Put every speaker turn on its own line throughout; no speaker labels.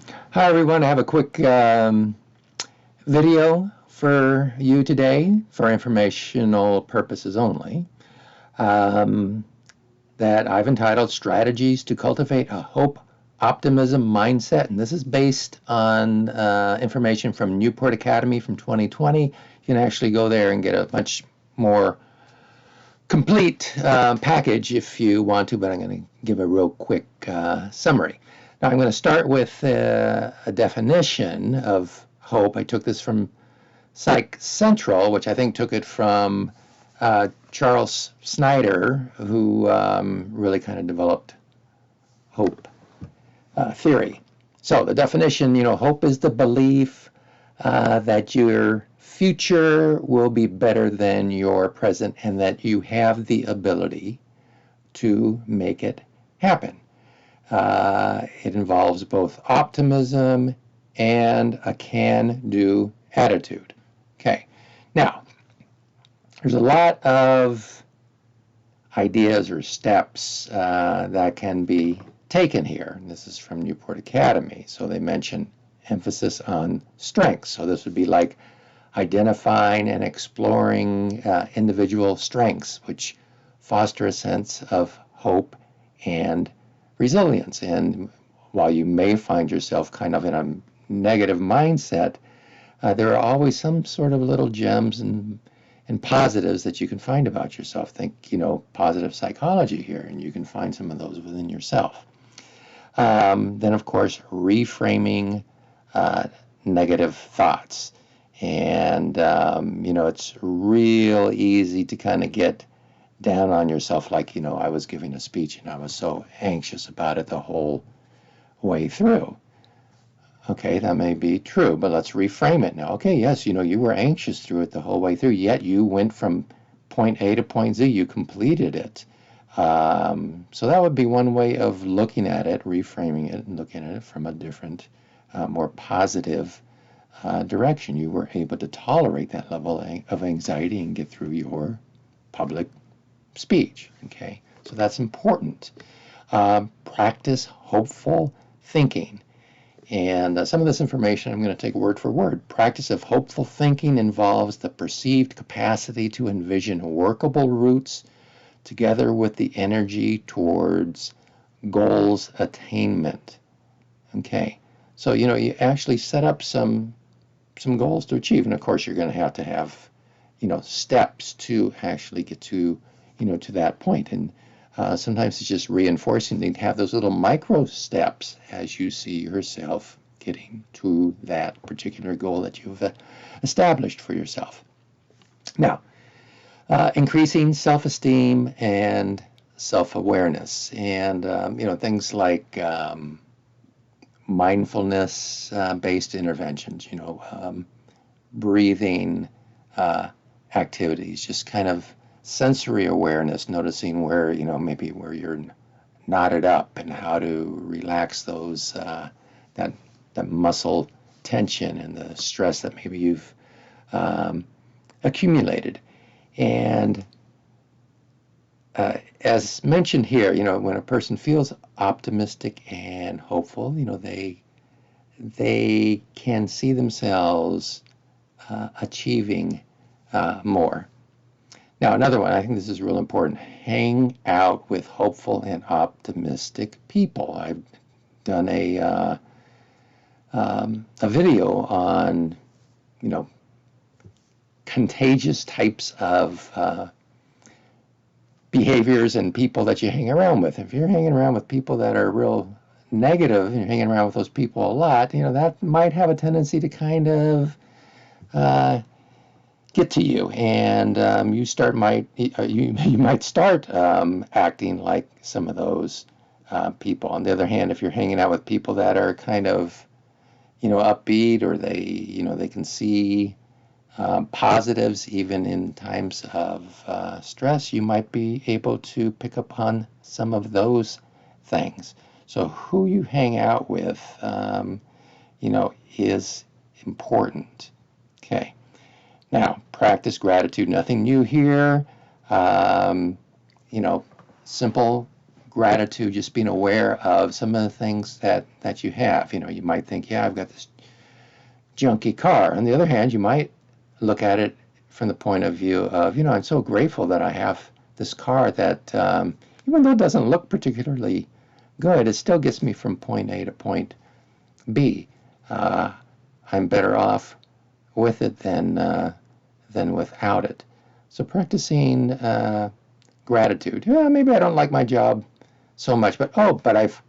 Hi everyone, I have a quick video for you today for informational purposes only um, that I've entitled Strategies to Cultivate a Hope Optimism Mindset. And this is based on information from Newport Academy from 2020. You can actually go there and get a much more complete package if you want to, but I'm going to give a real quick summary. Now I'm going to start with a definition of hope. I took this from Psych Central, which I think took it from Charles Snyder, who really kind of developed hope theory. So the definition, hope is the belief that your future will be better than your present and that you have the ability to make it happen. It involves both optimism and a can-do attitude. Okay, now there's a lot of ideas or steps that can be taken here. And this is from Newport Academy. So they mention emphasis on strengths. So this would be like identifying and exploring individual strengths, which foster a sense of hope and resilience. And while you may find yourself kind of in a negative mindset, there are always some sort of little gems and positives that you can find about yourself. Think, positive psychology here, and you can find some of those within yourself. Then, of course, reframing negative thoughts. And, it's real easy to kind of get down on yourself, like, I was giving a speech and I was so anxious about it the whole way through. Okay, that may be true, but let's reframe it now. Okay, yes, you were anxious through it the whole way through, yet you went from point A to point Z, you completed it. So that would be one way of looking at it, reframing it, and looking at it from a different, more positive direction. You were able to tolerate that level of anxiety and get through your public speech. Okay, so that's important. Practice hopeful thinking. And some of this information I'm going to take word for word. Practice of hopeful thinking involves the perceived capacity to envision workable routes together with the energy towards goals attainment. Okay, so you actually set up some goals to achieve, and of course you're going to have steps to actually get to to that point. And sometimes it's just reinforcing to have those little micro steps as you see yourself getting to that particular goal that you've established for yourself. Now, increasing self-esteem and self-awareness, and things like mindfulness-based interventions, breathing activities, just kind of sensory awareness, noticing where, maybe where you're knotted up and how to relax those, that muscle tension and the stress that maybe you've accumulated. And as mentioned here, when a person feels optimistic and hopeful, they can see themselves achieving more. Now, another one, I think this is real important. Hang out with hopeful and optimistic people. I've done a video on, contagious types of behaviors and people that you hang around with. If you're hanging around with people that are real negative, and you're hanging around with those people a lot, that might have a tendency to kind of get to you, and you might start acting like some of those people. On the other hand, if you're hanging out with people that are kind of upbeat, or they can see positives even in times of stress, you might be able to pick up on some of those things. So who you hang out with is important. Okay. Now, practice gratitude. Nothing new here. Simple gratitude, just being aware of some of the things that you have. You know, you might think, yeah, I've got this junky car. On the other hand, you might look at it from the point of view of, you know, I'm so grateful that I have this car that even though it doesn't look particularly good, it still gets me from point A to point B. I'm better off with it than without it. So practicing gratitude. Yeah, maybe I don't like my job so much, but I've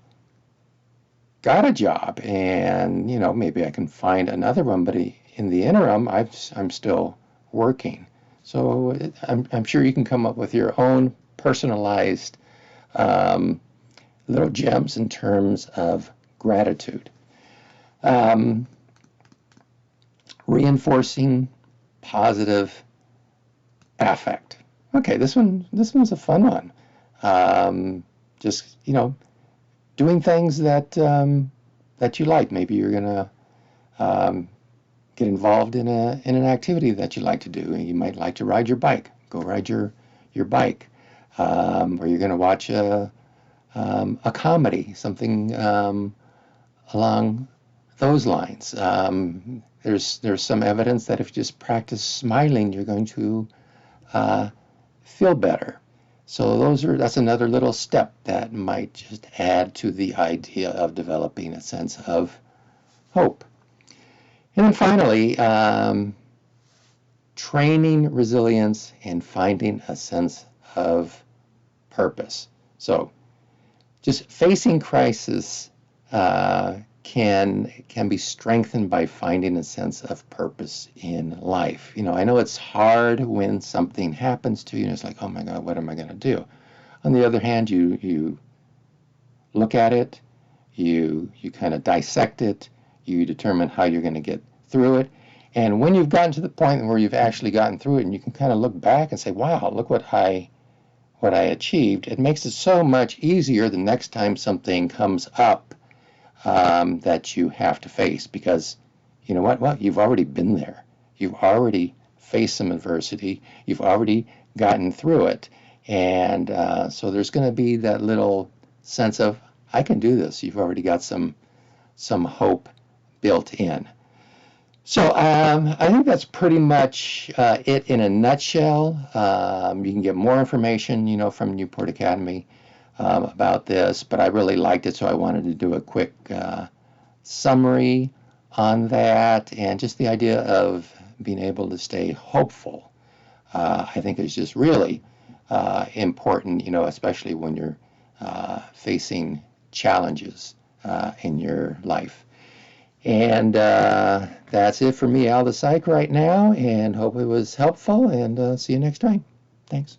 got a job, and you know, maybe I can find another one. But in the interim, I'm still working. So I'm sure you can come up with your own personalized little gems in terms of gratitude. Reinforcing positive affect. Okay, this one's a fun one. Just, you know, doing things that that you like. Maybe you're gonna get involved in an activity that you like to do. You might like to ride your bike. Go ride your bike. Or you're gonna watch a comedy, something along those lines. There's some evidence that if you just practice smiling, you're going to feel better. So that's another little step that might just add to the idea of developing a sense of hope. And then finally, training resilience and finding a sense of purpose. So just facing crisis can be strengthened by finding a sense of purpose in life. You know, I know it's hard when something happens to you and it's like, oh my God, what am I going to do? On the other hand, you look at it, you kind of dissect it, you determine how you're going to get through it. And when you've gotten to the point where you've actually gotten through it, and you can kind of look back and say, wow, look what I achieved, it makes it so much easier the next time something comes up that you have to face, because you know what? Well, you've already been there. You've already faced some adversity. You've already gotten through it. And so there's going to be that little sense of, I can do this. You've already got some hope built in. So I think that's pretty much it in a nutshell. You can get more information, you know, from Newport Academy about this, but I really liked it, so I wanted to do a quick summary on that, and just the idea of being able to stay hopeful, I think is just really important, you know, especially when you're facing challenges in your life. And that's it for me, Al the Psych, right now, and hope it was helpful, and see you next time. Thanks.